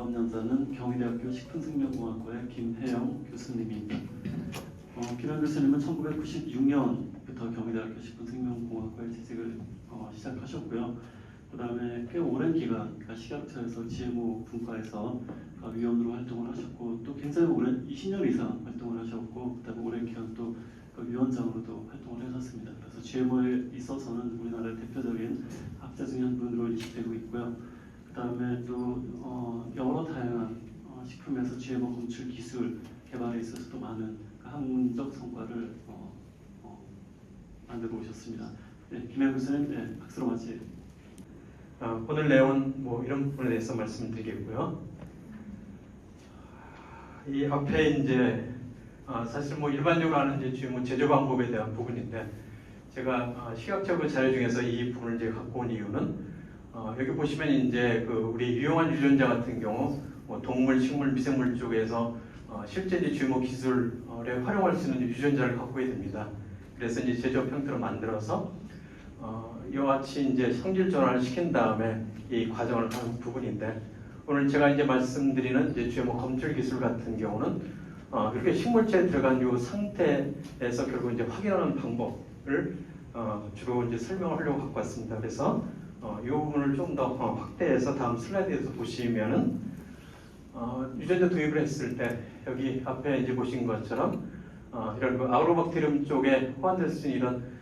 다음 연사는 경희대학교 식품생명공학과의 김혜영 교수님입니다. 김혜영 교수님은 1996년부터 경희대학교 식품생명공학과에 재직을 시작하셨고요. 그 다음에 꽤 오랜 기간 식약처에서 GMO 분과에서 위원으로 활동을 하셨고, 또 굉장히 오랜 20년 이상 활동을 하셨고, 그 다음에 오랜 기간 또 위원장으로도 활동을 하셨습니다. 그래서 GMO에 있어서는 우리나라의 대표적인 학자 중에 한 분으로 인식되고 있고요. 그 다음에 또 여러 다양한 식품에서 GMO 검출 기술 개발에 있어서도 많은 학문적 성과를 만들어 오셨습니다. 네, 김혜영 교수님, 네, 박수로 맞이. 오늘 내용은 이런 부분에 대해서 말씀드리겠고요. 이 앞에 이제 사실 일반적으로 아는 이제 GMO 제조 방법에 대한 부분인데, 제가 시각적 자료 중에서 이 부분을 이제 갖고 온 이유는 여기 보시면 이제 우리 유용한 유전자 같은 경우 동물, 식물, 미생물 쪽에서 실제 이제 GMO 기술에 활용할 수 있는 유전자를 갖고 있게 됩니다. 그래서 이제 제조업 형태로 만들어서 이와 같이 이제 성질 전환을 시킨 다음에 이 과정을 하는 부분인데, 오늘 제가 이제 말씀드리는 이제 GMO 검출 기술 같은 경우는 이렇게 식물체에 들어간 이 상태에서 결국 이제 확인하는 방법을 주로 이제 설명하려고 갖고 왔습니다. 그래서 이 부분을 좀 더 확대해서 다음 슬라이드에서 보시면은 유전자 도입을 했을 때 여기 앞에 이제 보신 것처럼 이런 아우로박테리움 쪽에 호환될 수 있는 이런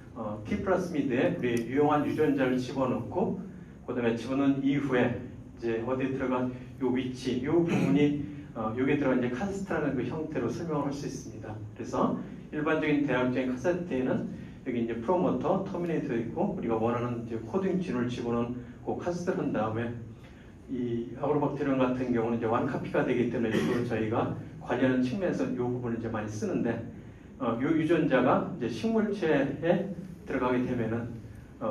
T 플라스미드에 우리 유용한 유전자를 집어넣고, 그다음에 집어넣은 이후에 이제 어디에 들어간 요 위치, 요 부분이 여기에 들어간 이제 카세트라는 그 형태로 설명을 할 수 있습니다. 그래서 일반적인 대학적인 카세트에는 여기 이제 프로모터, 터미네이터 있고, 우리가 원하는 이제 코딩 진을 집어넣은 그 카세트를 한 다음에 이 아우로박테리움 같은 경우는 이제 완카피가 되기 때문에 이걸 저희가 관리하는 측면에서 이 부분을 이제 많이 쓰는데, 이 유전자가 이제 식물체에 들어가게 되면은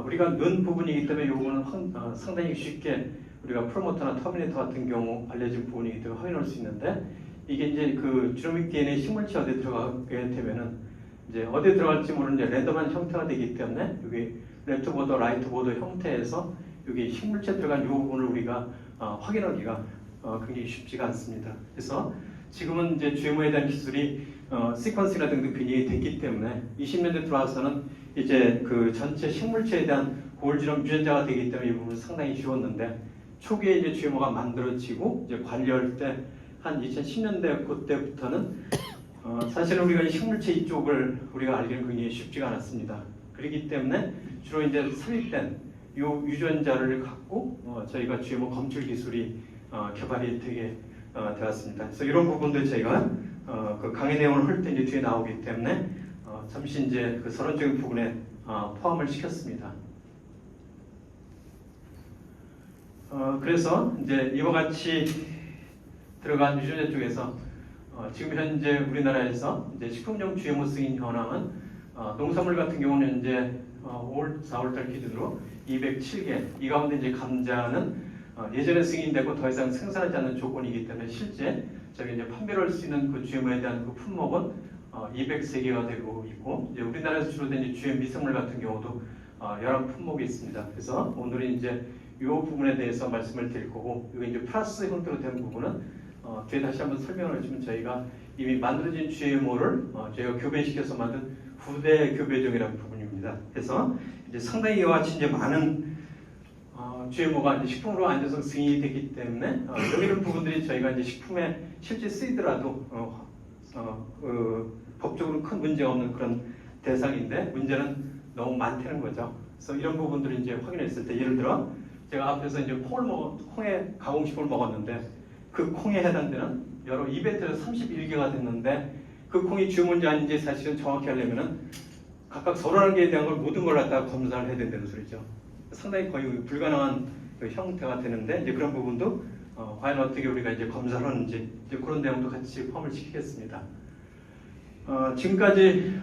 우리가 넣은 부분이기 때문에 이 부분은 상당히 쉽게 우리가 프로모터나 터미네이터 같은 경우 알려진 부분이기 때문에 확인할 수 있는데, 이게 이제 그 지노믹 DNA 식물체 어디에 들어가게 되면은 이제 어디에 들어갈지 모르는 이제 랜덤한 형태가 되기 때문에 여기 레프트 보드, 라이트 보드 형태에서 여기 식물체 들어간 이 부분을 우리가 확인하기가 굉장히 쉽지가 않습니다. 그래서 지금은 이제 GMO에 대한 기술이 시퀀스나 등등 변이가 됐기 때문에 20년대 들어와서는 이제 그 전체 식물체에 대한 고울지름 유전자가 되기 때문에 이 부분은 상당히 쉬웠는데, 초기에 이제 GMO가 만들어지고 이제 관리할 때 한 2010년대 그때부터는 사실은 우리가 이 식물체 이쪽을 우리가 알기는 굉장히 쉽지가 않았습니다. 그렇기 때문에 주로 이제 삽입된 이 유전자를 갖고 저희가 GMO 검출 기술이 개발이 되게 되었습니다. 그래서 이런 부분들 저희가 그 강의 내용을 할 때 이제 뒤에 나오기 때문에 잠시 이제 그 서론적인 부분에 포함을 시켰습니다. 그래서 이제 이와 같이 들어간 유전자 쪽에서 지금 현재 우리나라에서 이제 식품용 GMO 승인 현황은 농산물 같은 경우는 현재 5월, 4월달 기준으로 207개, 이 가운데 이제 감자는 예전에 승인되고 더 이상 생산하지 않는 조건이기 때문에 실제 저기 이제 판매를 할 수 있는 그 GMO에 대한 그 품목은 203개가 되고 있고, 이제 우리나라에서 주로 된 GM 미생물 같은 경우도 여러 품목이 있습니다. 그래서 오늘은 이제 이 부분에 대해서 말씀을 드릴 거고, 이게 이제 플러스 형태로 된 부분은 뒤에 다시 한번 설명을 해주면 저희가 이미 만들어진 GMO를 저희가 교배시켜서 만든 후대 교배종이라는 부분입니다. 그래서 이제 상당히 이와 같이 이제 많은 GMO가 이제 식품으로 안전성 승인이 되기 때문에 이런 부분들이 저희가 이제 식품에 실제 쓰이더라도 법적으로 큰 문제가 없는 그런 대상인데, 문제는 너무 많다는 거죠. 그래서 이런 부분들을 이제 확인했을 때, 예를 들어 제가 앞에서 이제 콩의 가공식품을 먹었는데, 그 콩에 해당되는 여러 이벤트에서 31개가 됐는데, 그 콩이 GMO인지 아닌지 사실은 정확히 하려면은 각각 31개에 대한 걸 모든 걸 갖다가 검사를 해야 된다는 소리죠. 상당히 거의 불가능한 그 형태가 되는데, 이제 그런 부분도 과연 어떻게 우리가 이제 검사를 하는지 이제 그런 내용도 같이 포함을 시키겠습니다. 지금까지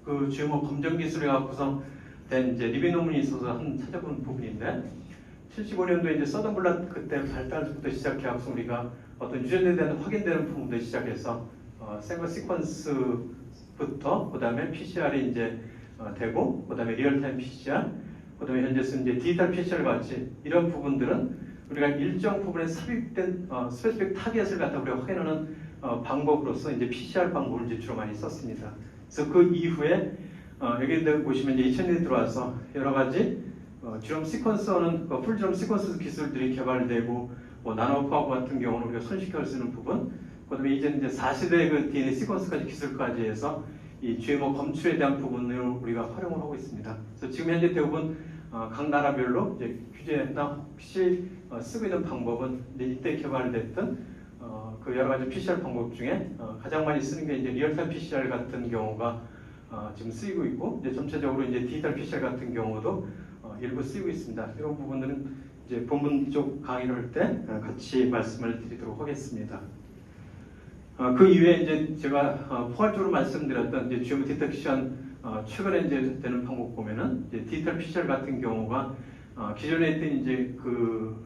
그 GMO 검정 기술에 구성된 이제 리뷰 논문이 있어서 찾아본 부분인데, 75년도에 이제 서든블랏 그때 발달부터 시작해서 우리가 어떤 유전자에 대한 확인되는 부분부터 시작해서 생거 시퀀스부터 그다음에 PCR이 이제 되고, 그다음에 리얼타임 PCR, 그다음에 현재 쓰는 이제 디지털 PCR 같이 이런 부분들은 우리가 일정 부분에 삽입된 스페시픽 타겟을 갖다 우리가 확인하는 방법으로서 이제 PCR 방법을 이제 주로 많이 썼습니다. 그래서 그 이후에 여기 보시면 이제 2000년에 들어와서 여러 가지 지롬 시퀀서는 풀지롬 시퀀서 기술들이 개발되고 나노파워 같은 경우는 우리가 손쉽게 할 수 있는 부분, 그다음에 이제 4세대 그 DNA 시퀀스까지 기술까지 해서 이 GMO 검출에 대한 부분을 우리가 활용을 하고 있습니다. 그래서 지금 현재 대부분 각 나라별로 이제 규제나 혹시 쓰고 있는 방법은 이제 이때 개발됐던 그 여러 가지 PCR 방법 중에 가장 많이 쓰는 게 이제 리얼타임 PCR 같은 경우가 지금 쓰이고 있고, 이제 전체적으로 이제 디지털 PCR 같은 경우도 일부 쓰이고 있습니다. 이런 부분들은 이제 본문 쪽 강의를 할 때 같이 말씀을 드리도록 하겠습니다. 그 이후에 이제 제가 포괄적으로 말씀드렸던 이제 GMO 디텍션 최근에 이제 되는 방법 보면은 이제 디지털 PCR 같은 경우가 기존에 했던 이제 그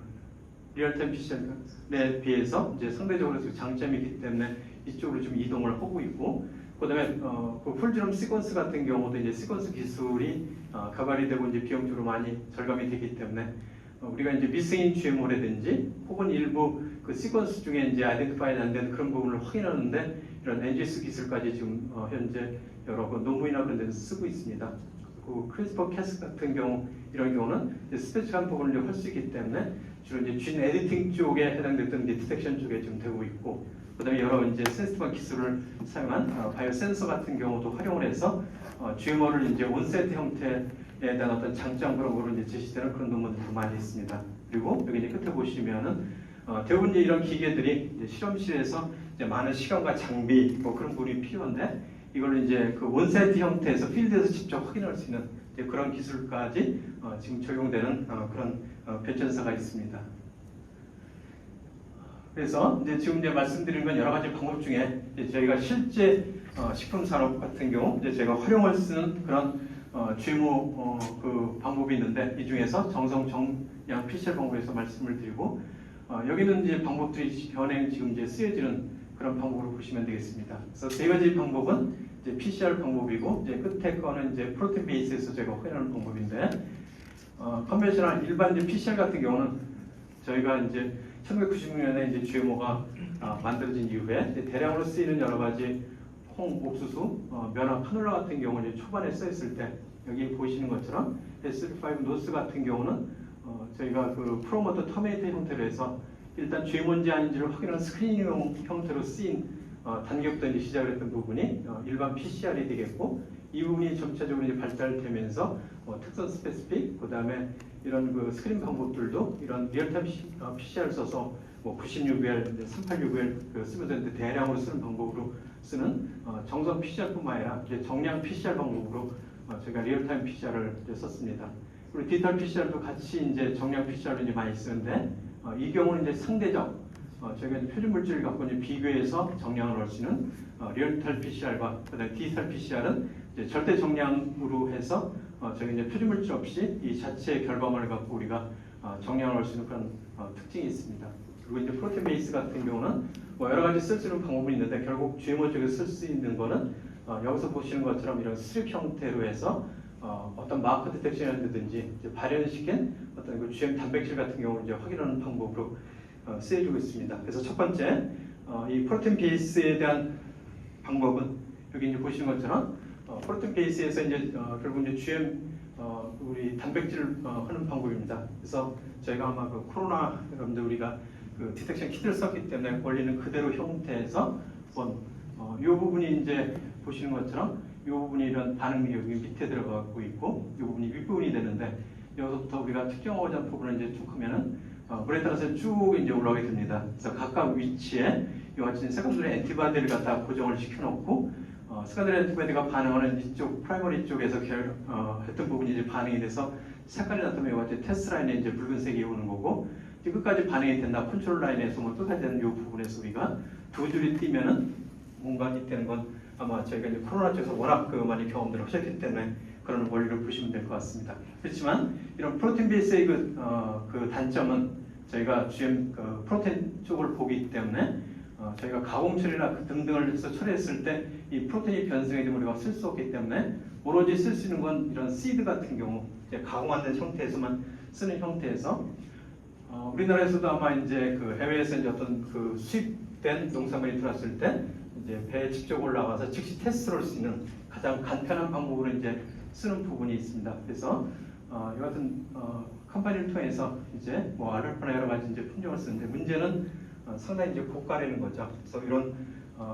리얼타임 PCR에 비해서 이제 상대적으로 장점이 있기 때문에 이쪽으로 좀 이동을 하고 있고, 그다음에 그 풀지롬 시퀀스 같은 경우도 이제 시퀀스 기술이 개발이 되고 이제 비용적으로 많이 절감이 되기 때문에 우리가 이제 미스인 GMO라든지 혹은 일부 그 시퀀스 중에 이제 아이덴티파이 안 되는 그런 부분을 확인하는데 이런 NGS 기술까지 지금 현재 여러 논문이나 그런 데서 쓰고 있습니다. 그 크리스퍼 캐스 같은 경우 이런 경우는 스페셜한 부분을 할 수 있기 때문에 주로 이제 진 에디팅 쪽에 해당됐던 이제 디텍션 쪽에 지금 되고 있고, 그다음에 여러 이제 센시티브한 기술을 사용한 바이오 센서 같은 경우도 활용을 해서 GMO를 이제 온세트 형태에 대한 어떤 장점 그런 거로 이제 제시되는 그런 논문들도 많이 있습니다. 그리고 여기 이제 끝에 보시면은 대부분 이제 이런 기계들이 이제 실험실에서 이제 많은 시간과 장비 뭐 그런 부분이 필요한데 이걸 이제 그 온사이트 형태에서 필드에서 직접 확인할 수 있는 이제 그런 기술까지 지금 적용되는 그런 발전사가 있습니다. 그래서 이제 지금 이제 말씀드린 건 여러 가지 방법 중에 이제 저희가 실제 식품 산업 같은 경우 이제 제가 활용할 수 있는 그런 GMO 그 방법이 있는데 이 중에서 정성 정량 PCR 방법에서 말씀을 드리고 여기는 이제 방법들이 현행 지금 이제 쓰여지는 그런 방법으로 보시면 되겠습니다. 그래서 세 가지 방법은 이제 PCR 방법이고 이제 끝에 거는 이제 프로테인 베이스에서 제가 확인하는 방법인데 컨벤셔널 일반 이제 PCR 같은 경우는 저희가 이제 1996년에 이제 GMO가 만들어진 이후에 이제 대량으로 쓰이는 여러 가지 홍, 옥수수, 면화, 카놀라 같은 경우는 이제 초반에 쓰였을 때 여기 보시는 것처럼 S5 노스 같은 경우는 저희가 그 프로모터 터미네이터 형태로 해서 일단 GMO인지 아닌지를 확인하는 스크리닝 형태로 쓰인 단계부터 이제 시작을 했던 부분이 일반 PCR이 되겠고, 이 부분이 점차적으로 이제 발달되면서 특성 스페시픽, 그 다음에 이런 그 스크린 방법들도 이런 리얼타임 PCR 써서 96웰, 386웰 쓰면서 대량으로 쓰는 방법으로 쓰는 정성 PCR뿐만 아니라 이제 정량 PCR 방법으로 저희가 리얼타임 PCR을 썼습니다. 그리고 디지털 PCR도 같이 이제 정량 PCR로 이제 많이 쓰는데 이 경우는 이제 상대적 저희가 이제 표준 물질을 갖고 이제 비교해서 정량을 할 수 있는 리얼타임 PCR과 그다음에 디지털 PCR은 이제 절대 정량으로 해서 저희 이제 표준 물질 없이 이 자체 결과물을 갖고 우리가 정량을 할 수 있는 그런 특징이 있습니다. 그리고 이제 프로테인 베이스 같은 경우는 여러 가지 쓸 수 있는 방법이 있는데 결국 GMO 쪽에 쓸 수 있는 거는 여기서 보시는 것처럼 이런 스트립 형태로 해서 어떤 마커 디텍션이라든지 발현시킨 어떤 그 GM 단백질 같은 경우를 이제 확인하는 방법으로 쓰여지고 있습니다. 그래서 첫 번째 이 프로테인 베이스에 대한 방법은 여기 이제 보시는 것처럼 프로테인 베이스에서 이제 결국 이제 GM 우리 단백질을 하는 방법입니다. 그래서 저희가 아마 그 코로나 여러분들 우리가 그 디텍션 키트를 썼기 때문에 원리는 그대로 형태에서 이 부분이 이제 보시는 것처럼 이 부분이 이런 반응이 여기 밑에 들어가고 있고 이 부분이 윗부분이 되는데 여기서부터 우리가 특정하고자 하는 부분을 이제 쭉 하면은 물에 따라서 쭉 이제 올라가게 됩니다. 그래서 각각 위치에 이와 같이 세컨더리 엔티바디를 갖다 고정을 시켜놓고 세컨더리 엔티바디가 반응하는 이쪽 프라이머리 쪽에서 했던 부분이 이제 반응이 돼서 색깔이 나타나면 이와 같이 테스트 라인에 이제 붉은색이 오는 거고 끝까지 반응이 된다. 컨트롤 라인에서 끝까지 되는 이 부분에서 우리가 두 줄이 뛰면은 뭔가 있다는 건 아마 저희가 이제 코로나 쪽에서 워낙 그 많이 경험들을 하셨기 때문에 그런 원리를 보시면 될 것 같습니다. 그렇지만 이런 프로테인 베이스의 그 단점은 저희가 GM 그 프로테인 쪽을 보기 때문에 저희가 가공 처리나 그 등등을 해서 처리했을 때 이 프로테인이 변성이 되면 우리가 쓸 수 없기 때문에 오로지 쓸 수 있는 건 이런 시드 같은 경우 이제 가공 안 된 형태에서만 쓰는 형태에서 우리나라에서도 아마 이제 그 해외에서 이제 어떤 그 수입된 농산물이 들어왔을 때 이제 배에 직접 올라가서 즉시 테스트를 할 수 있는 가장 간편한 방법으로 이제 쓰는 부분이 있습니다. 그래서 이 같은 컴퍼니를 통해서 이제 뭐 알알파나 여러 가지 이제 품종을 쓰는데 문제는 상당히 이제 고가라는 거죠. 그래서 이런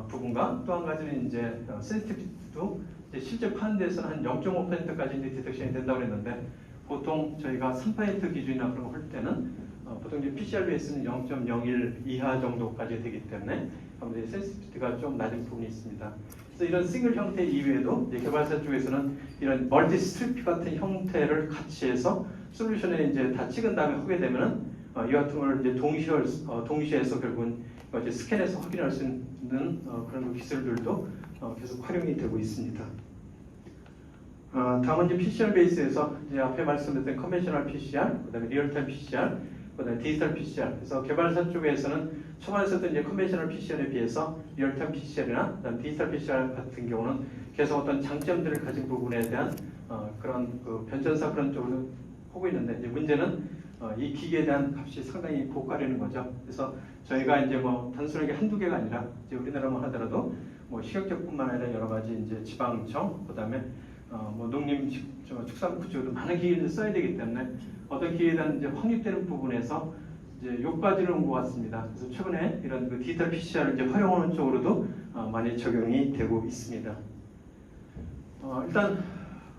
부분과 또 한 가지는 이제 센시티비티도 이제 실제 파는 데서는 한 0.5%까지 이제 디텍션이 된다고 그랬는데 보통 저희가 3% 기준이나 그런 거 할 때는 보통 이제 PCR 베이스는 0.01 이하 정도까지 되기 때문에 아무래도 센시티비티가 좀 낮은 부분이 있습니다. 그래서 이런 싱글 형태 이외에도 이제 개발사 쪽에서는 이런 멀티 스트리프 같은 형태를 같이 해서 솔루션에 이제 다 찍은 다음에 하게 되면은 이 같은 걸 이제 동시에서 결국은 이제 스캔해서 확인할 수 있는 그런 기술들도 계속 활용이 되고 있습니다. 다음은 이제 PCR 베이스에서 이제 앞에 말씀드렸던 컨벤셔널 PCR, 그다음에 리얼타임 PCR, 그다음에 디지털 PCR. 그래서 개발사 쪽에서는 초반에 썼던 이제 컨벤셔널 PCR에 비해서 리얼타임 PCR이나 그다음 디지털 PCR 같은 경우는 계속 어떤 장점들을 가진 부분에 대한 그런 그 변전사 그런 쪽으로 하고 있는데 이제 문제는 이 기계에 대한 값이 상당히 고가라는 거죠. 그래서 저희가 이제 뭐 단순하게 한두 개가 아니라 이제 우리나라만 하더라도 뭐 식약처뿐만 아니라 여러 가지 이제 지방청, 그다음에 뭐 축산부 쪽도 많은 기계를 써야 되기 때문에 어떤 기계에 대한 이제 확립되는 부분에서 이제 요까지는 온 것 같습니다. 그래서 최근에 이런 그 디지털 PCR을 이제 활용하는 쪽으로도 많이 적용이 되고 있습니다. 일단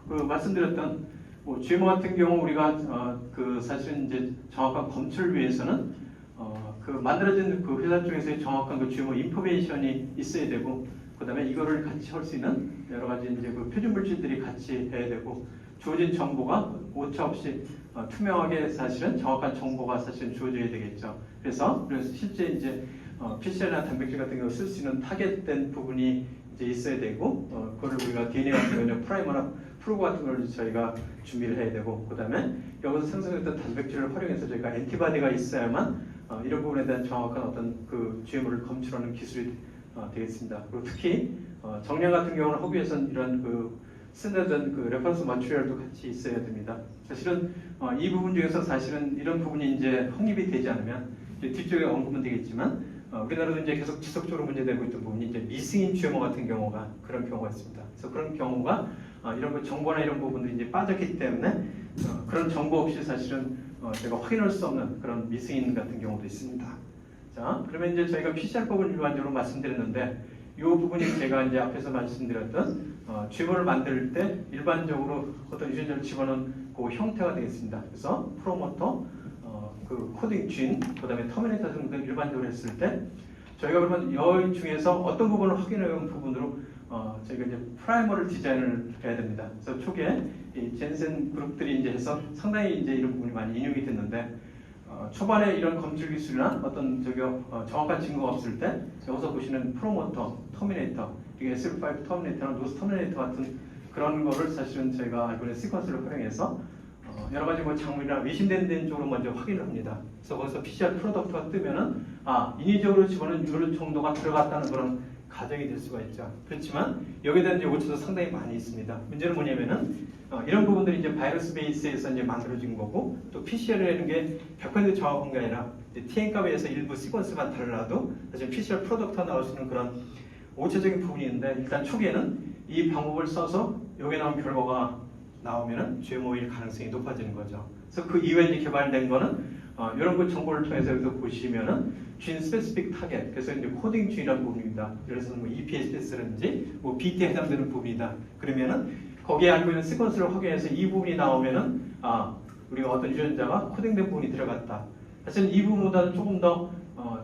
그 말씀드렸던 뭐 GMO 같은 경우 우리가 그 사실은 이제 정확한 검출을 위해서는 그 만들어진 그 회사 쪽에서의 정확한 그 GMO 인포메이션이 있어야 되고 그다음에 이거를 같이 할 수 있는 여러 가지 이제 그 표준 물질들이 같이 해야 되고 주어진 정보가 오차 없이 투명하게 사실은 정확한 정보가 사실은 주어져야 되겠죠. 그래서 실제 이제 PCR이나 단백질 같은 경우 쓸 수 있는 타겟된 부분이 이제 있어야 되고 그걸 우리가 DNA 같은 경우는 프라이머나 프로브 같은 걸 저희가 준비를 해야 되고 그다음에 여기서 생성했던 단백질을 활용해서 저희가 엔티바디가 있어야만 이런 부분에 대한 정확한 어떤 그 GMO를 검출하는 기술이 되겠습니다. 그리고 특히 정량 같은 경우는 하기 위해서는 이런 그 스탠다드 그 레퍼런스 마트리얼도 같이 있어야 됩니다. 사실은 이 부분 중에서 사실은 이런 부분이 이제 확립이 되지 않으면 이제 뒤쪽에 언급은 되겠지만 우리나라도 이제 계속 지속적으로 문제되고 있던 부분이 이제 미스인 GMO 같은 경우가 그런 경우가 있습니다. 그래서 그런 경우가 이런 그 정보나 이런 부분들이 이제 빠졌기 때문에 그런 정보 없이 사실은 제가 확인할 수 없는 그런 미스인 같은 경우도 있습니다. 자, 그러면 이제 저희가 PCR법을 일반적으로 말씀드렸는데 이 부분이 제가 이제 앞에서 말씀드렸던 GMO를 만들 때 일반적으로 어떤 유전자를 집어넣은 그 형태가 되겠습니다. 그래서 프로모터, 그 코딩 진, 그다음에 터미네이터 등등 일반적으로 했을 때 저희가 그러면 이 중에서 어떤 부분을 확인해온 부분으로 저희가 이제 프라이머를 디자인을 해야 됩니다. 그래서 초기에 이 젠센 그룹들이 이제 해서 상당히 이제 이런 부분이 많이 인용이 됐는데 초반에 이런 검출 기술이나 어떤 정확한 증거가 없을 때 여기서 보시는 프로모터, 터미네이터, 이게 SF5 터미네이터나 노스 터미네이터 같은 그런 거를 사실은 저희가 이번에 시퀀스를 활용해서 여러 가지 뭐 작물이나 외신된 쪽으로 먼저 확인을 합니다. 그래서 거기서 PCR 프로덕트가 뜨면은 인위적으로 집어넣은 이런 정도가 들어갔다는 그런 가정이 될 수가 있죠. 그렇지만 여기에 대한 이제 오차도 상당히 많이 있습니다. 문제는 뭐냐면은 이런 부분들이 이제 바이러스 베이스에서 이제 만들어진 거고 또 PCR이라는 게 100% 정확한 게 아니라 TN 값에서 일부 시퀀스가 달라도 사실 PCR 프로덕트가 나올 수 있는 그런 오차적인 부분이 있는데 일단 초기에는 이 방법을 써서 여기에 나온 결과가 나오면은 GMO일 가능성이 높아지는 거죠. 그래서 그 이후에 이제 개발된 거는 이런 그 정보를 통해서 여기서 보시면은 진 스페시픽 타겟, 그래서 이제 코딩 진이라는 부분입니다. 예를 들어서 뭐 EPS라든지 뭐 BT에 해당되는 부분이다. 그러면은 거기에 알고 있는 시퀀스를 확인해서 이 부분이 나오면은 우리가 어떤 유전자가 코딩된 부분이 들어갔다. 사실 이 부분보다는 조금 더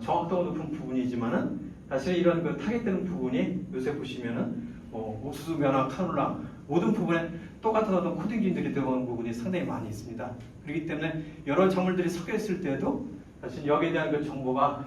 정확도가 높은 부분이지만은 사실 이런 그 타겟되는 부분이 요새 보시면은 옥수수, 면화, 카놀라 모든 부분에 똑같은 어떤 코딩진들이 들어가는 부분이 상당히 많이 있습니다. 그렇기 때문에 여러 작물들이 섞여 있을 때도 사실 여기에 대한 그 정보가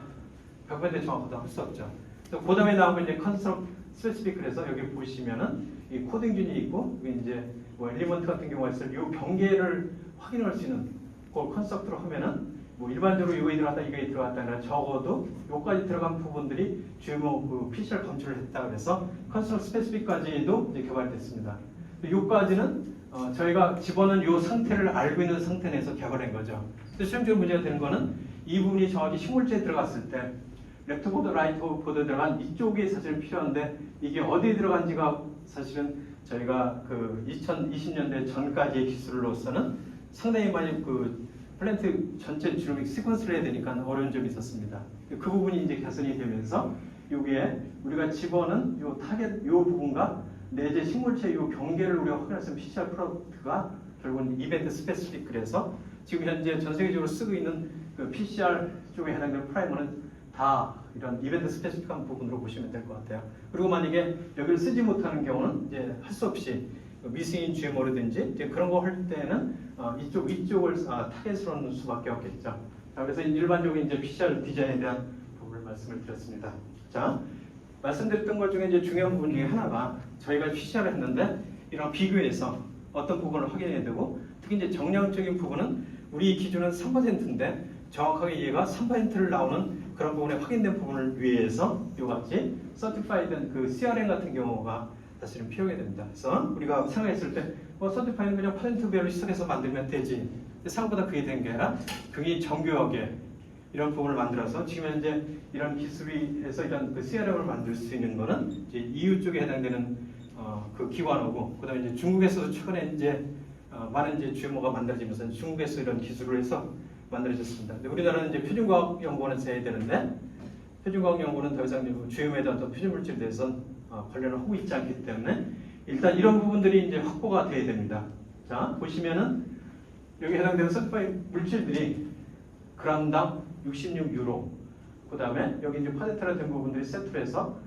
100% 정확하다고 할 수 없죠. 그래서 그 다음에 나오면 이제 컨스트럭트 스페시픽을 해서 여기 보시면은 이 코딩진이 있고 이제 뭐 엘리먼트 같은 경우가 있어요. 이 경계를 확인할 수 있는 그걸 컨스트럭트로 하면은 뭐 일반적으로 이거에 들어갔다 이거에 들어갔다 아니라 적어도 여기까지 들어간 부분들이 GMO 그 PCR 검출을 했다 그래서 컨스트럭트 스페시픽까지도 이제 개발됐습니다. 여기까지는 저희가 집어넣은 이 상태를 알고 있는 상태 내에서 개발한 거죠. 근데 시험적으로 문제가 되는 거는 이 부분이 정확히 식물지에 들어갔을 때 레프트 보드, 라이트 보드 들어간 이쪽이 사실은 필요한데 이게 어디에 들어간지가 사실은 저희가 그 2020년대 전까지의 기술로서는 상당히 많이 그 플랜트 전체 지노믹 시퀀스를 해야 되니까 어려운 점이 있었습니다. 그 부분이 이제 개선이 되면서 여기에 우리가 집어넣은 요 타겟 요 부분과 내재 식물체 요 경계를 우리가 확인할 수 있는 PCR 프로덕트가 결국은 이벤트 스페시픽. 그래서 지금 현재 전 세계적으로 쓰고 있는 그 PCR 쪽에 해당되는 프라이머는 다 이런 이벤트 스페시픽한 부분으로 보시면 될 것 같아요. 그리고 만약에 여기를 쓰지 못하는 경우는 이제 할 수 없이 미스인 GMO라든지 이제 그런 거 할 때는 위쪽을 타겟으로 하는 수밖에 없겠죠. 자, 그래서 일반적인 이제 PCR 디자인에 대한 부분을 말씀을 드렸습니다. 자, 말씀드렸던 것 중에 이제 중요한 부분 중에 하나가 저희가 PCR을 했는데 이런 비교해서 어떤 부분을 확인해야 되고 특히 이제 정량적인 부분은 우리 기준은 3%인데 정확하게 얘가 3%를 나오는 그런 부분에 확인된 부분을 위해서 이와 같이 서티파이드 그 CRM 같은 경우가 사실은 필요하게 됩니다. 그래서 우리가 생각했을 때 서티파이드는 그냥 퍼센트별로 시작해서 만들면 되지. 근데 생각보다 그게 된 게 아니라 굉장히 정교하게 이런 부분을 만들어서 지금 현재 이런 기술에서 이런 그 CRM을 만들 수 있는 거는 이제 EU 쪽에 해당되는 그 기관하고 그다음에 이제 중국에서도 최근에 이제 많은 이제 GMO가 만들어지면서 중국에서 이런 기술을 해서 만들어졌습니다. 근데 우리나라는 이제 표준과학연구원에서 해야 되는데 표준과학연구원은 더 이상 GMO에 대한 또 표준물질에 대해서 관련을 하고 있지 않기 때문에 일단 이런 부분들이 이제 확보가 돼야 됩니다. 자, 보시면은 여기 해당되는 서티파이드 물질들이 그람당 66유로. 그 다음에 여기 이제 파데타라 된 부분들이 세트로 해서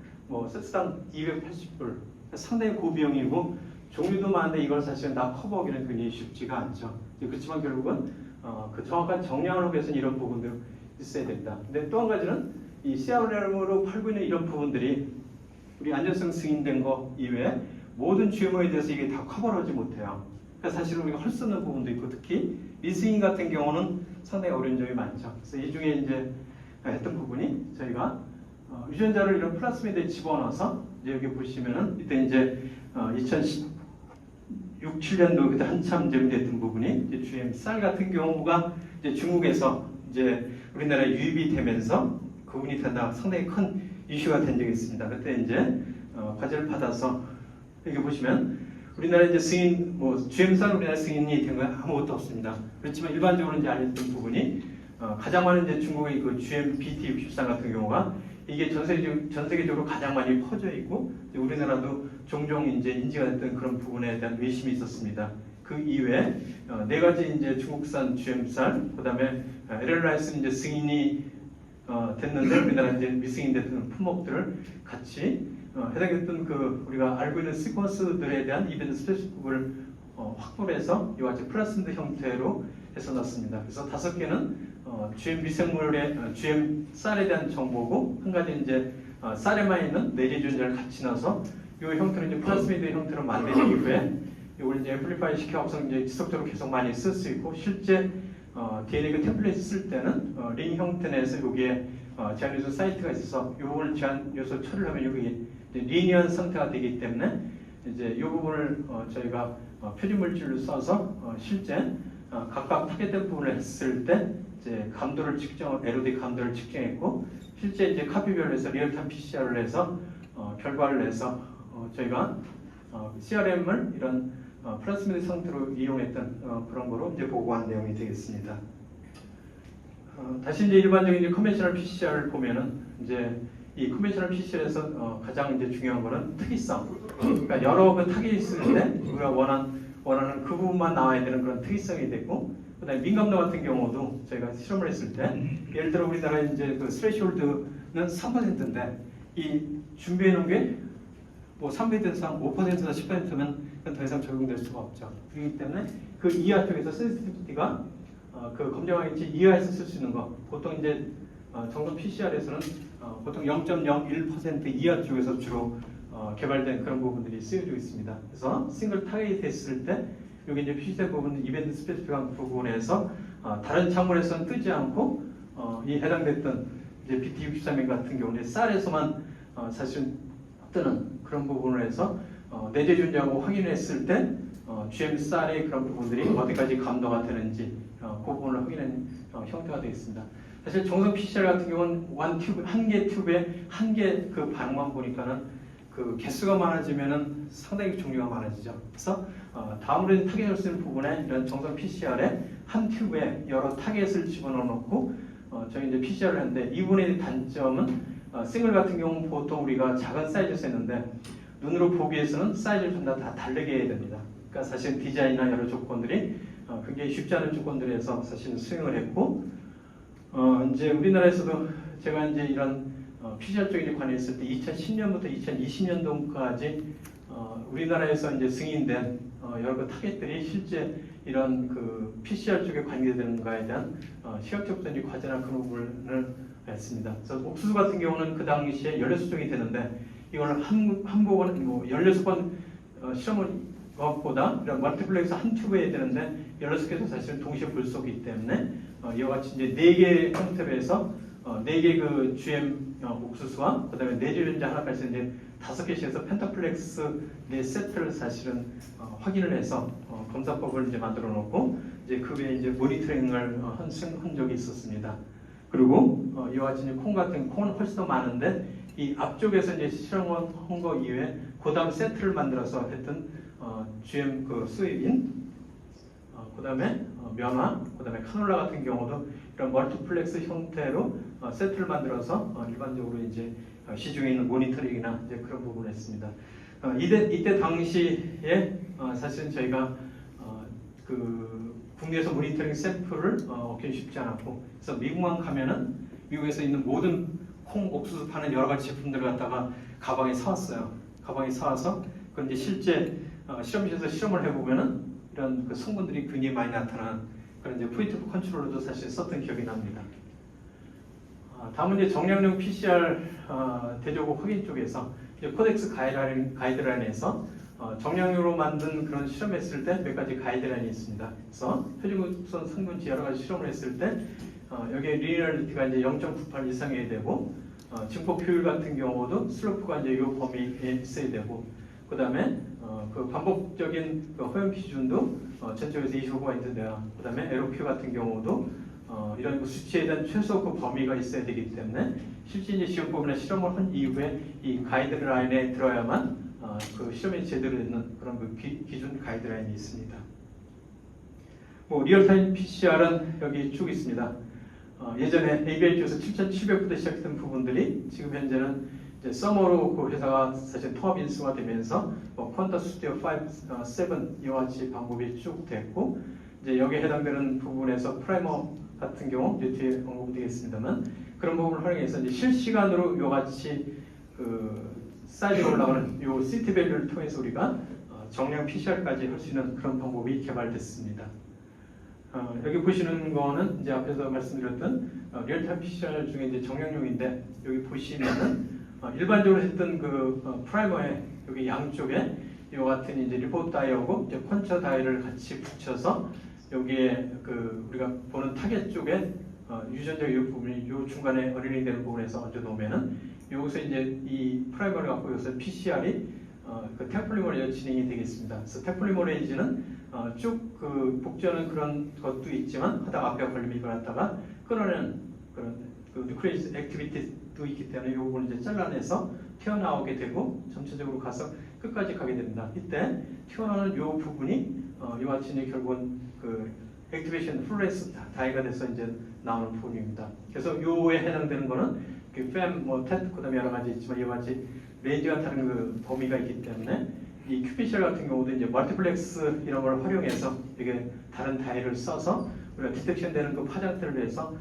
세트당 280불. 상당히 고비용이고 종류도 많은데 이걸 사실은 다 커버하기는 굉장히 쉽지가 않죠. 그렇지만 결국은 그 정확한 정량을 하기 위해서는 이런 부분도 있어야 됩니다. 근데 또 한 가지는 이 CRM으로 팔고 있는 이런 부분들이 우리 안전성 승인된 거 이외에 모든 GMO에 대해서 이게 다 커버를 하지 못해요. 그래서 사실 우리가 할 수 있는 부분도 있고 특히 미승인 같은 경우는 상당히 어려운 점이 많죠. 그래서 이 중에 이제 했던 부분이 저희가 유전자를 이런 플라스미드에 집어넣어서 이제 여기 보시면은 이때 이제 2016, 7년도 그때 한참 제공됐던 부분이 이제 GM 쌀 같은 경우가 이제 중국에서 이제 우리나라에 유입이 되면서 그 부분이 된다 상당히 큰 이슈가 된 적이 있습니다. 그때 이제 과제를 받아서 여기 보시면 우리나라 이제 승인 GM 쌀 우리나라 승인이 된 건 아무것도 없습니다. 그렇지만 일반적으로 이제 알려진 부분이 가장 많은 이제 중국의 그 GM BT63 같은 경우가 이게 전 세계적으로 가장 많이 퍼져 있고 우리나라도 종종 이제 인지가 됐던 그런 부분에 대한 외심이 있었습니다. 그 이외에 네 가지 이제 중국산 GM 쌀, 그다음에 LLIS는 이제 승인이 됐는데 우리나라 이제 미승인됐던 품목들을 같이 해당했던 그 우리가 알고 있는 시퀀스들에 대한 이벤트 스페시픽을 확보를 해서 이와 같이 플라스미드 형태로 해서 놨습니다. 그래서 5개는 GM 미생물의 GM 쌀에 대한 정보고 한 가지 이제 쌀에만 있는 내재 유전자를 같이 넣어서 이 형태로 이제 플라스미드 형태로 만든 이후에 이걸 이제 앰플리파이 시켜서 이제 지속적으로 계속 많이 쓸 수 있고 실제 DNA 그 템플릿 쓸 때는 링 형태 내에서 여기에 제한 요소 사이트가 있어서 이 부분을 제한 요소 처리를 하면 여기 리니언 상태가 되기 때문에 이제 이 부분을 저희가 표준 물질로 써서 실제 각각 타겟된 부분을 했을 때 이제 감도를 LOD 감도를 측정했고 실제 이제 카피별로 해서 리얼타임 PCR을 해서 결과를 내서 저희가 CRM을 이런 플라스미드 상태로 이용했던 그런 거로 이제 보고한 내용이 되겠습니다. 다시 이제 일반적인 이제 컨벤셔널 PCR을 보면은 이제 이 컨벤셔널 PCR에서 가장 이제 중요한 거는 특이성. 그러니까 여러 그 타겟이 있을 때 우리가 원하는 그 부분만 나와야 되는 그런 특이성이 되고, 그다음에 민감도 같은 경우도 저희가 실험을 했을 때 예를 들어 우리나라 이제 그 스레시홀드는 3%인데 이 준비해 놓은 게 뭐 3% 이상 5%나 10%면 더 이상 적용될 수가 없죠. 그렇기 때문에 그 이하 쪽에서 센시티비티가 그 검정하기 이하에서 쓸 수 있는 거 보통 이제 정성 PCR에서는 보통 0.01% 이하 쪽에서 주로 개발된 그런 부분들이 쓰여지고 있습니다. 그래서 싱글 타겟이 됐을 때 여기 이제 PCR 부분 이벤트 스페시픽한 부분에서 다른 작물에서는 뜨지 않고 이 해당됐던 이제 BT63 같은 경우는 쌀에서만 사실 뜨는 그런 부분을 해서 내재 유전자하고 확인했을 때 GM 쌀의 그런 부분들이 어디까지 감도가 되는지 그 부분을 확인하는 형태가 되겠습니다. 사실 정성 PCR 같은 경우는 한 개 튜브에 한 개 그 반응만 보니까는 그 개수가 많아지면은 상당히 종류가 많아지죠. 그래서 다음으로 타겟할 수 있는 부분에 이런 정성 PCR에 한 튜브에 여러 타겟을 집어넣어 놓고 저희 이제 PCR을 하는데 이분의 단점은 싱글 같은 경우는 보통 우리가 작은 사이즈에서 했는데 눈으로 보기에서는 사이즈를 전부 다 다르게 해야 됩니다. 그러니까 사실 디자인이나 여러 조건들이 굉장히 쉽지 않은 조건들에서 사실 수행을 했고 이제 우리나라에서도 제가 이제 이런 PCR 쪽에 관여했을 때 2010년부터 2020년도까지 우리나라에서 이제 승인된 여러 그 타겟들이 실제 이런 그 PCR 쪽에 관계되는가에 대한 시각적인 과제나 그런 부분을 했습니다. 그래서 옥수수 같은 경우는 그 당시에 16종이 되는데 이걸 한 번은 16번 실험을 보다 이런 멀티플렉스 한 튜브에 해야 되는데 16개도 사실은 동시에 볼 수 없기 때문에 이와 같이 이제 4개 형태로 해서 4개 그 GM 옥수수와 그다음에 내주전자 하나까지 이제 5개씩 해서 펜타플렉스 4세트를 사실은 확인을 해서 검사법을 이제 만들어 놓고 이제 그 외에 이제 모니터링을 한 적이 있었습니다. 그리고 이와 같이 이제 콩은 훨씬 더 많은데 이 앞쪽에서 이제 실험한 거 이외에 그 다음 세트를 만들어서 했던 GM 그 소이빈, 그 다음에 면화, 그 다음에 카놀라 같은 경우도 이런 멀티플렉스 형태로 세트를 만들어서 일반적으로 이제 시중에 있는 모니터링이나 이제 그런 부분을 했습니다. 이때 당시에 사실은 저희가 그 국내에서 모니터링 샘플을 얻기 쉽지 않았고, 그래서 미국만 가면은 미국에서 있는 모든 콩, 옥수수 파는 여러 가지 제품들을 갖다가 가방에 사왔어요. 가방에 사와서 그런데 실제 실험실에서 실험을 해보면은 이런 그 성분들이 굉장히 많이 나타나는 그런 이제 포인트 컨트롤러도 사실 썼던 기억이 납니다. 다음은 이제 정량용 PCR 대조국 확인 쪽에서 이제 코덱스 가이드라인에서 정량용으로 만든 그런 실험했을 때 몇 가지 가이드라인이 있습니다. 그래서 표준구선 성분치 여러 가지 실험을 했을 때 여기에 리니어리티가 이제 0.98 이상이어야 되고 증폭 효율 같은 경우도 슬로프가 이제 이 범위에 있어야 되고 그 다음에 그 반복적인 그 허용 기준도 전적에서 25% 돼야 그 다음에 에로큐 같은 경우도 이런 수치에 대한 최소 그 범위가 있어야 되기 때문에 실제 이제 시험법이나 실험을 한 이후에 이 가이드라인에 들어야만 그 실험이 제대로 되는 그런 그 기준 가이드라인이 있습니다. 뭐 리얼타임 PCR은 여기 쭉 있습니다. 예전에 ABIQ에서 7,700부터 시작했던 부분들이 지금 현재는 이제 서머로 그 회사가 사실 통합 인수가 되면서 퀀타 스튜디오 5, 7 이와 같이 방법이 쭉 됐고 이제 여기에 해당되는 부분에서 프라이머 같은 경우 이제 뒤에 언급되겠습니다만 그런 부분을 활용해서 이제 실시간으로 이와 같이 그 사이즈가 올라가는 요 시티 밸류를 통해서 우리가 정량 PCR까지 할 수 있는 그런 방법이 개발됐습니다. 여기 보시는 거는 이제 앞에서 말씀드렸던 리얼타임 PCR 중에 이제 정량용인데 여기 보시면은 일반적으로 했던 그 프라이머의 여기 양쪽에 이와 같은 이제 리포트 다이하고 이제 펀처 다이를 같이 붙여서 여기에 그 우리가 보는 타겟 쪽에 유전자 이 부분이 요 중간에 어린이 되는 부분에서 얹어 놓으면은 여기서 이제 이 프라이머를 갖고 여기서 PCR이 그 테플리머레이즈 진행이 되겠습니다. 그래서 테플리머레이즈는 쭉 그 복제하는 그런 것도 있지만 하다가 앞에 걸리면 이걸 갖다가 끊어내는 그런 그 뉴클레이스 액티비티도 있기 때문에 이 부분을 이제 잘라내서 튀어나오게 되고 전체적으로 가서 끝까지 가게 됩니다. 이때 튀어나오는 이 부분이 이와 같이 이제 결국은 그 액티베이션 플루레스 다이가 돼서 이제 나오는 부분입니다. 그래서 요에 해당되는 거는 그 팸, 텟, 그다음에 여러 가지 있지만 이와 같이 레인지가 타는 그 범위가 있기 때문에 이 qPCR 같은 경우도 이제 멀티플렉스 이런 걸 활용해서 이게 다른 다이를 써서 우리가 디텍션 되는 그 파장들을 해서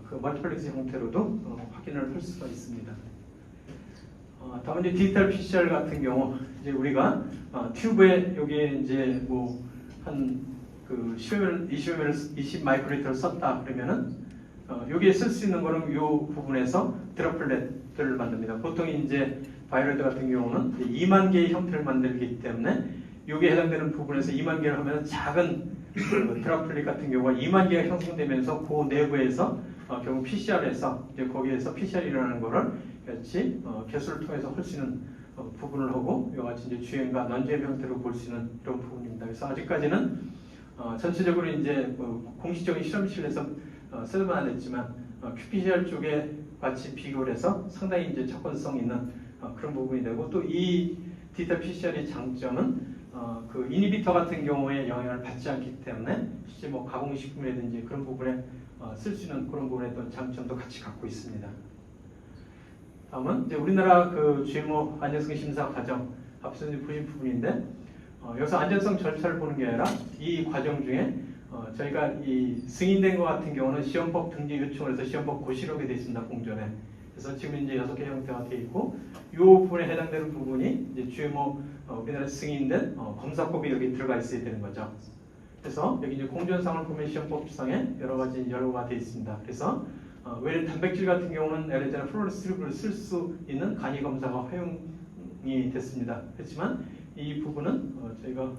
그 멀티플렉스 형태로도 확인을 할 수가 있습니다. 다음 이제 디지털 PCR 같은 경우 이제 우리가 튜브에 여기에 이제 뭐 한 그 20 마이크로리터를 썼다 그러면은 여기에 쓸 수 있는 거는 이 부분에서 드롭플렛들을 만듭니다. 보통 이제 바이러드 같은 경우는 2만 개의 형태를 만들기 때문에 여기에 해당되는 부분에서 2만 개를 하면 작은 드롭플렛 같은 경우가 2만 개가 형성되면서 그 내부에서 결국 PCR에서 이제 거기에서 PCR 일어나는 거를 같이 개수를 통해서 할 수 있는 부분을 하고 이와 같이 이제 주행과 넌주행 형태로 볼 수 있는 이런 부분입니다. 그래서 아직까지는 전체적으로 이제 공식적인 실험실에서 쓰면 안 했지만 qPCR 쪽에 같이 비교를 해서 상당히 이제 접근성 있는 그런 부분이 되고, 또 이 디지털 PCR의 장점은 그 이니비터 같은 경우에 영향을 받지 않기 때문에 실제 뭐 가공식품이라든지 그런 부분에 쓸 수 있는 그런 부분의 또 장점도 같이 갖고 있습니다. 다음은 이제 우리나라 그 GMO 안전성 심사 과정, 앞서 이제 보신 부분인데, 여기서 안전성 절차를 보는 게 아니라 이 과정 중에 저희가 이 승인된 것 같은 경우는 시험법 등재 요청을 해서 시험법 고시록에 되어 있습니다. 공전에. 그래서 지금 이제 6개 형태가 되어 있고, 이 부분에 해당되는 부분이 이제 GMO 우리나라 승인된 검사법이 여기 들어가 있어야 되는 거죠. 그래서 여기 이제 공전상을 보면 시험법상에 여러 가지 연구가 되어 있습니다. 그래서 외래 단백질 같은 경우는 예를 들어 플로리스트립을 쓸 수 있는 간이 검사가 허용이 됐습니다. 그렇지만 이 부분은 저희가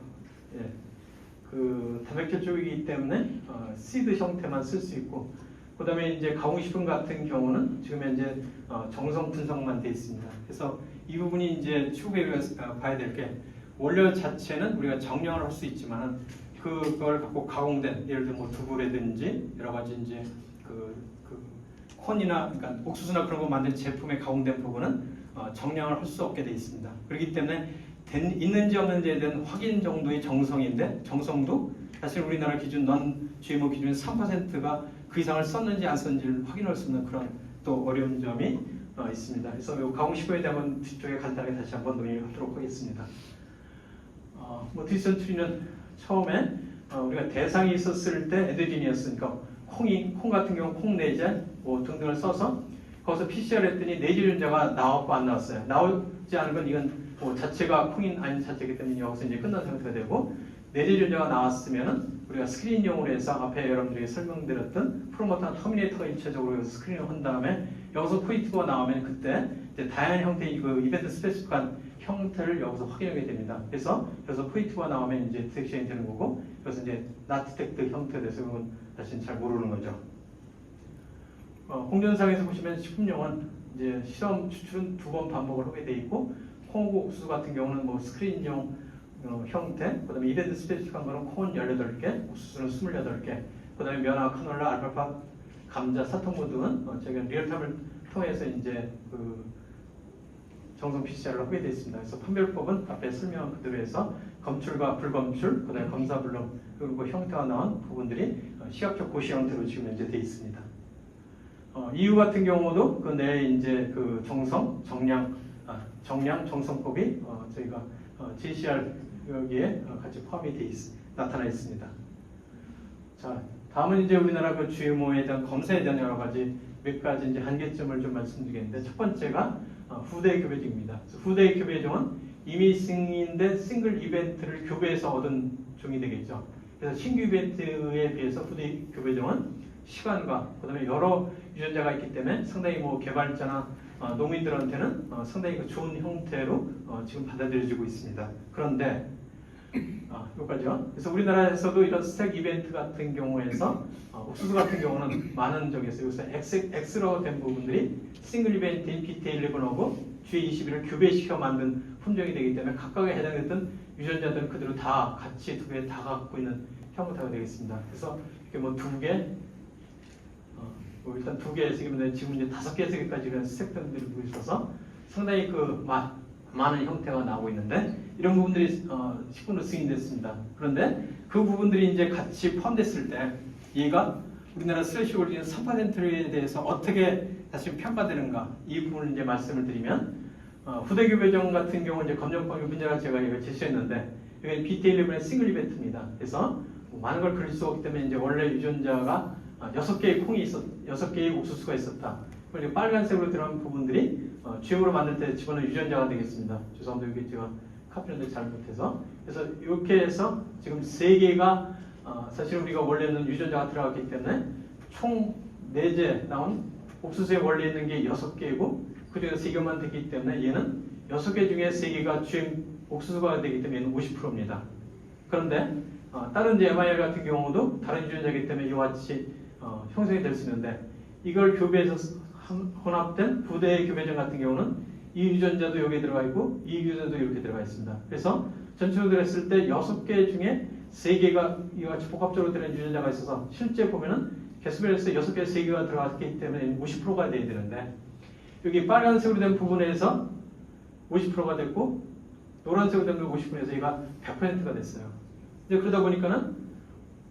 그 단백질 쪽이기 때문에 시드 형태만 쓸 수 있고, 그 다음에 이제 가공식품 같은 경우는 지금 현재 정성 분석만 되어 있습니다. 그래서 이 부분이 이제 추후에 우리가 봐야 될 게, 원료 자체는 우리가 정량을 할 수 있지만 그걸 갖고 가공된 예를 들어 뭐 두부라든지 여러 가지 이제 그 콘이나 그러니까 옥수수나 그런 거 만든 제품에 가공된 부분은 정량을 할 수 없게 되어 있습니다. 그렇기 때문에 있는지 없는지에 대한 확인 정도의 정성인데, 정성도 사실 우리나라 기준 넌 GMO 기준 3%가 그 이상을 썼는지 안 썼는지를 확인할 수 있는 그런 또 어려운 점이 있습니다. 그래서 이 가공식품에 대한 뒤쪽에 간단하게 다시 한번 논의하도록 하겠습니다. 뭐 디지털 트리는 처음에 우리가 대상이 있었을 때 에드지니어스니까 콩 같은 경우 콩 내재 뭐 등등을 써서 거기서 PCR 했더니 내재 유전자가 나왔고 안 나왔어요. 나오지 않은 건 이건 뭐 자체가 콩인 아닌 자체이기 때문에 여기서 이제 끝난 상태가 되고, 내재 유전자가 나왔으면은 우리가 스크린용으로 해서 앞에 여러분들이 설명드렸던 프로모터나 터미네이터가 일체적으로 스크린을 한 다음에 여기서 포인트가 나오면 그때 이제 다양한 형태의 그 이벤트 스페시픽한 형태를 여기서 확인하게 됩니다. 그래서 여기서 포인트가 나오면 이제 디텍션이 되는 거고, 그래서 이제 not detect 형태가 돼서 그건 다시는 잘 모르는 거죠. 공전상에서 보시면 식품용은 이제 실험 추출은 2번 반복을 하게 돼 있고, 콩하고 옥수수 같은 경우는 뭐 스크린용 형태, 그 다음에 이벤트 스페시픽한 거는 콩은 18개, 옥수수는 28개, 그 다음에 면화, 카놀라, 알파파, 감자, 사탕무 등은 저희가 리얼타임을 통해서 이제 그 정성 PCR을 하게 되어 있습니다. 그래서 판별법은 앞에 설명한 그대로 해서 검출과 불검출, 그 다음에 검사불능, 그리고 형태가 나온 부분들이 시각적 고시 형태로 지금 현재 되어 있습니다. EU 같은 경우도 그 내에 이제 그 정성, 정량, 정성법이 저희가 JCR 여기에 같이 포함이 나타나 있습니다. 자, 다음은 이제 우리나라 그 GMO에 대한 검사에 대한 여러 가지 몇 가지 이제 한계점을 좀 말씀드리겠는데, 첫 번째가 후대 교배종입니다. 후대 교배종은 이미 승인된 싱글 이벤트를 교배해서 얻은 종이 되겠죠. 그래서 신규 이벤트에 비해서 후대 교배종은 시간과 그다음에 여러 유전자가 있기 때문에 상당히 뭐 개발자나 농민들한테는 상당히 그 좋은 형태로 지금 받아들여지고 있습니다. 그런데 여기까지요. 그래서 우리나라에서도 이런 스택 이벤트 같은 경우에서 옥수수 같은 경우는 많은 적에서 여기서 X로 된 부분들이 싱글 이벤트인 BT11하고 G21을 교배시켜 만든 품종이 되기 때문에 각각에 해당했던 유전자들은 그대로 다 같이 두 개 다 갖고 있는 형태가 되겠습니다. 그래서 이게 뭐 두 개, 일단 2개, 지금 이제 5개, 3개까지 이런 스택들이 보이셔서 상당히 그 많은 형태가 나오고 있는데, 이런 부분들이 식품으로 승인됐습니다. 그런데 그 부분들이 이제 같이 포함됐을 때 얘가 우리나라 스레시홀딩 3%에 대해서 어떻게 다시 평가되는가, 이 부분을 이제 말씀을 드리면, 후대 교배종 같은 경우 이제 검정법 유분자가 제가 이거 제시했는데, 이게 BT11의 싱글 이벤트입니다. 그래서 많은 걸 그릴 수 없기 때문에 이제 원래 유전자가 6개의 콩이 6개의 옥수수가 있었다. 그리고 빨간색으로 들어간 부분들이 GMO로 만들 때 집어넣은 유전자가 되겠습니다. 죄송합니다. 여기 제가 카피를 잘못해서. 그래서 이렇게 해서 지금 3개가 사실 우리가 원래는 유전자가 들어갔기 때문에 총 4개 나온 옥수수에 원래 있는 게 6개이고, 그리고 3개만 됐기 때문에 얘는 6개 중에 3개가 옥수수가 되기 때문에 얘는 50%입니다. 그런데 다른 MIR 같은 경우도 다른 유전자이기 때문에 이와 같이 형성이 될 수 있는데, 이걸 교배해서 혼합된 부대 교배종 같은 경우는 이 유전자도 여기에 들어가 있고 이 유전자도 이렇게 들어가 있습니다. 그래서 전체적으로 했을 때 6개 중에 3개가 이같이 복합적으로 들어있는 유전자가 있어서 실제 보면은 개수별에서 6개, 3개가 들어갔기 때문에 50%가 돼야 되는데 여기 빨간색으로 된 부분에서 50%가 됐고 노란색으로 된 50%에서 얘가 100%가 됐어요. 이제 그러다 보니까는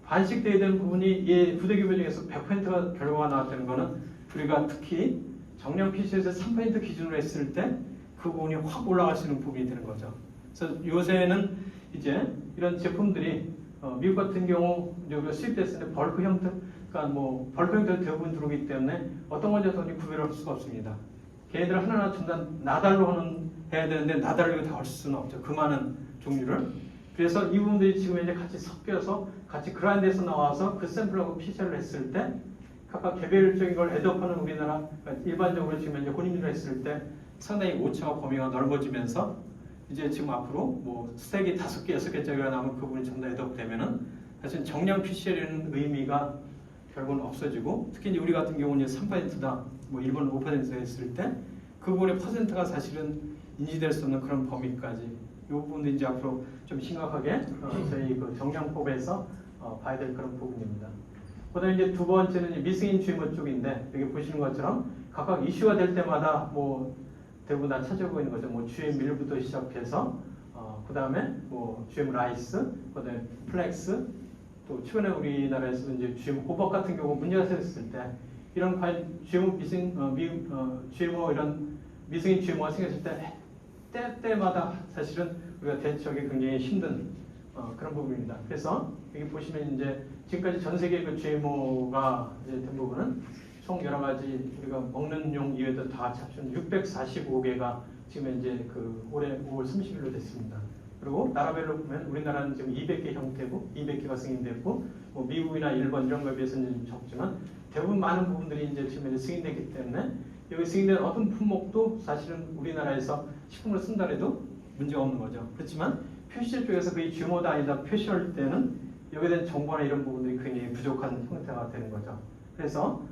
반식돼야 되는 부분이 얘 부대기별 중에서 100%가 결과가 나왔다는 거는 우리가 특히 정량 PC에서 3% 기준으로 했을 때 그 부분이 확 올라갈 수 있는 부분이 되는 거죠. 그래서 요새는 이제 이런 제품들이 미국 같은 경우 우리가 수입됐을 때 벌크 형태, 그러니까 뭐 벌크 형태로 대부분 들어오기 때문에 어떤 건지 구별할 수가 없습니다. 걔네들 하나하나 전부 다 나달로 해야 되는데 나달로 다 할 수는 없죠. 그 많은 종류를. 그래서 이 부분들이 지금 이제 같이 섞여서 같이 그라인드에서 나와서 그 샘플하고 PCR을 했을 때 각각 개별적인 걸 애드업하는 우리나라 그러니까 일반적으로 지금 이제 혼인을 했을 때 상당히 오차와 범위가 넓어지면서 이제 지금 앞으로 뭐 스택이 5개, 6개짜리가 나오면 그 부분이 전부 다 애드업되면은 사실 정량 PCR이라는 의미가 결국은 없어지고 특히 이제 우리 같은 경우는 3%다, 뭐 일본 5%다 했을 때 그 부분의 퍼센트가 사실은 인지될 수 없는 그런 범위까지 이 부분도 이제 앞으로 좀 심각하게 저희 그 정량법에서 봐야 될 그런 부분입니다. 그다음에 이제 두 번째는 미승인 GMO 쪽인데 여기 보시는 것처럼 각각 이슈가 될 때마다 뭐 대부분 다 찾아오고 있는 거죠. 뭐 GM 밀부터 시작해서 그다음에 뭐 GM 라이스, 그다음에 플렉스, 또 최근에 우리나라에서 이제 GM 호박 같은 경우 문제가 생겼을 때 이런 과연 GMO GMO 이런 미승인 GMO가 생겼을 때 때마다 사실은 우리가 대처하기 굉장히 힘든 그런 부분입니다. 그래서 여기 보시면 이제 지금까지 전 세계 그 GMO가 이제 된 부분은 총 여러 가지 우리가 먹는 용 이외에도 다 합치면 645개가 지금 이제 그 올해 5월 30일로 됐습니다. 그리고 나라별로 보면 우리나라는 지금 200개 형태고 200개가 승인됐고 뭐 미국이나 일본 이런 거에 비해서는 좀 적지만 대부분 많은 부분들이 이제 지금 이제 승인됐기 때문에 여기 승인된 어떤 품목도 사실은 우리나라에서 식품으로 쓴다 해도 문제가 없는 거죠. 그렇지만 표시할 쪽에서 그게 GMO다 아니다 표시할 때는 여기에 대한 정보나 이런 부분들이 굉장히 부족한 형태가 되는 거죠. 그래서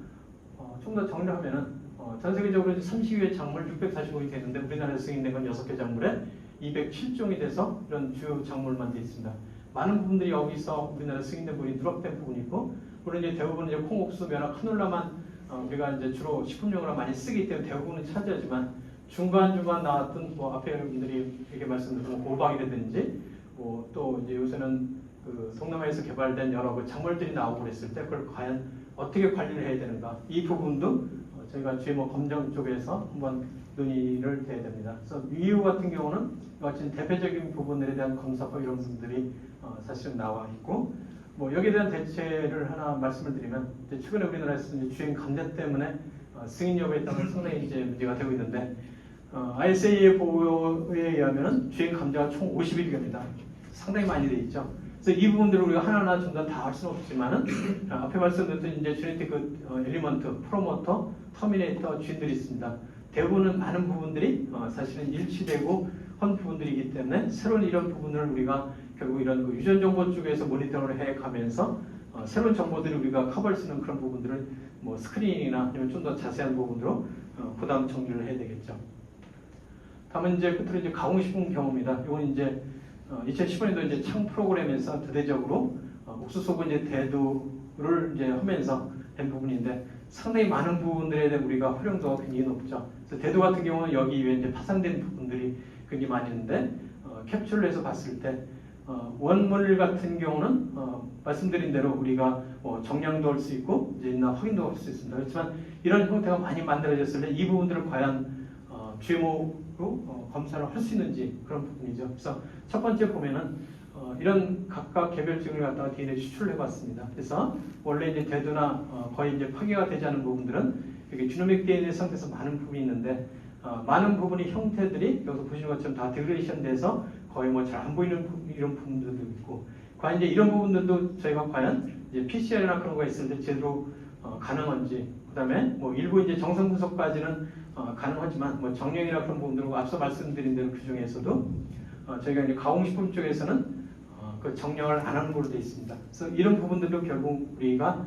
좀 더 정리를 하면은 전 세계적으로 30개 작물 645개 되는데 우리나라에서 승인된 건 6개 작물에 207종이 돼서 이런 주요 작물만 되어 있습니다. 많은 부분들이 여기서 우리나라 승인된 부분이 누락된 부분이 있고 물론 이제 대부분 이제 콩옥수, 면화, 카놀라만 우리가 이제 주로 식품용으로 많이 쓰기 때문에 대부분은 차지하지만 중간중간 나왔던 뭐 앞에 여러분들이 이렇게 말씀드린 호박이라든지 뭐 또 이제 요새는 그 동남아에서 개발된 여러 그 작물들이 나오고 그랬을 때 그걸 과연 어떻게 관리를 해야 되는가 이 부분도 저희가 GMO 검정 쪽에서 한번 논의를 해야 됩니다. 그래서 EU 같은 경우는 같은 대표적인 부분들에 대한 검사법 이런 부분들이 사실은 나와 있고 뭐 여기에 대한 대체를 하나 말씀을 드리면 최근에 우리나라에서 이제 주행 감자 때문에 승인 여부에 따른 상당히 이제 문제가 되고 있는데 ISA의 보고에 의하면 주행 감자가 총 50일입니다. 상당히 많이 돼 있죠. 그래서 이 부분들을 우리가 하나하나 좀 다 할 수는 없지만은 앞에 말씀드렸던 이제 제네틱 엘리먼트, 프로모터, 터미네이터 쥐들이 있습니다. 대부분은 많은 부분들이 사실은 일치되고 한 부분들이기 때문에 새로운 이런 부분을 우리가 결국 이런 그 유전 정보 쪽에서 모니터링을 해가면서 새로운 정보들을 우리가 커버할 수 있는 그런 부분들을 뭐 스크린이나 아니면 좀 더 자세한 부분으로 그다음 정리를 해야 되겠죠. 다음은 이제 끝으로 이제 가공식품 경우입니다. 이건 이제 2015년도 이제 창 프로그램에서 대대적으로 옥수수고 이제 대두를 이제 하면서 된 부분인데 상당히 많은 부분들에 대한 우리가 활용도가 굉장히 높죠. 그래서 대두 같은 경우는 여기 이외에 이제 파생된 부분들이 굉장히 많이 있는데 캡슐을 해서 봤을 때 원물 같은 경우는 말씀드린 대로 우리가 정량도 할 수 있고 이제 있나 확인도 할 수 있습니다. 그렇지만 이런 형태가 많이 만들어졌을 때 이 부분들을 과연 GMO로 검사를 할 수 있는지 그런 부분이죠. 그래서 첫 번째 보면은 이런 각각 개별증을 갖다가 DNA 추출을 해봤습니다. 그래서 원래 이제 대두나 거의 이제 파괴가 되지 않은 부분들은 여기 지노믹 DNA 상태에서 많은 부분이 있는데 많은 부분이 형태들이 여기서 보시는 것처럼 다 디그레이션 돼서 거의 뭐 잘 안 보이는 이런 부분들도 있고 과연 이제 이런 부분들도 저희가 과연 이제 PCR이나 그런 거 있을 때 제대로 가능한지 그다음에 뭐 일부 이제 정성 분석까지는 가능하지만 뭐 정량이나 그런 부분들과 앞서 말씀드린 대로 그 중에서도 저희가 이제 가공식품 쪽에서는 그 정량을 안 하는 걸로 되어 있습니다. 그래서 이런 부분들도 결국 우리가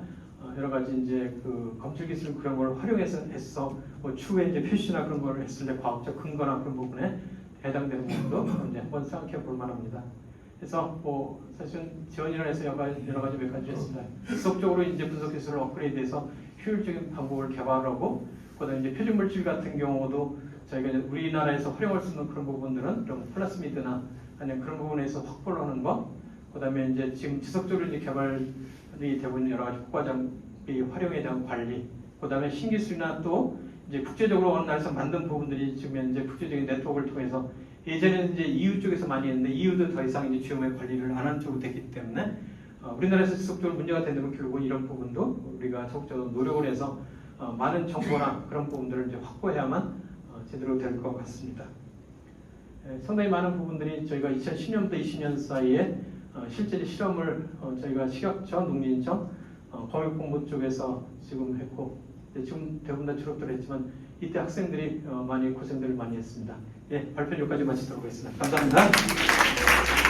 여러 가지 이제 그 검출 기술 그런 걸 활용해서 뭐 추후에 이제 표시나 그런 걸 했을 때 과학적 근거나 그런 부분에 해당되는 부분도 이제 한번 생각해 볼 만합니다. 그래서 뭐 사실은 지원이라 해서 여러 가지 몇 가지 했습니다. 지속적으로 이제 분석 기술을 업그레이드해서 효율적인 방법을 개발하고, 그다음에 이제 표준 물질 같은 경우도 저희가 이제 우리나라에서 활용할 수 있는 그런 부분들은 좀 플라스미드나 아니면 그런 부분에서 확보를 하는 거, 그다음에 이제 지금 지속적으로 이제 개발이 되고 있는 여러 가지 효과 장비 활용에 대한 관리, 그다음에 신기술이나 또 이제 국제적으로 어느 날에서 만든 부분들이 지금 현재 국제적인 네트워크를 통해서 예전에는 이제 EU 쪽에서 많이 했는데 EU도 더 이상 이제 GM의 관리를 안 하는 쪽으로 됐기 때문에 우리나라에서 지속적으로 문제가 되는 결국은 이런 부분도 우리가 적극적으로 노력을 해서 많은 정보나 그런 부분들을 이제 확보해야만 제대로 될 것 같습니다. 상당히 많은 부분들이 저희가 2010년부터 20년 사이에 실제 실험을 저희가 식약처, 농림청, 검역본부 쪽에서 지금 했고, 지금 대부분 다 졸업들 했지만 이때 학생들이 많이 고생들을 많이 했습니다. 예, 발표 여기까지 마치도록 하겠습니다. 감사합니다.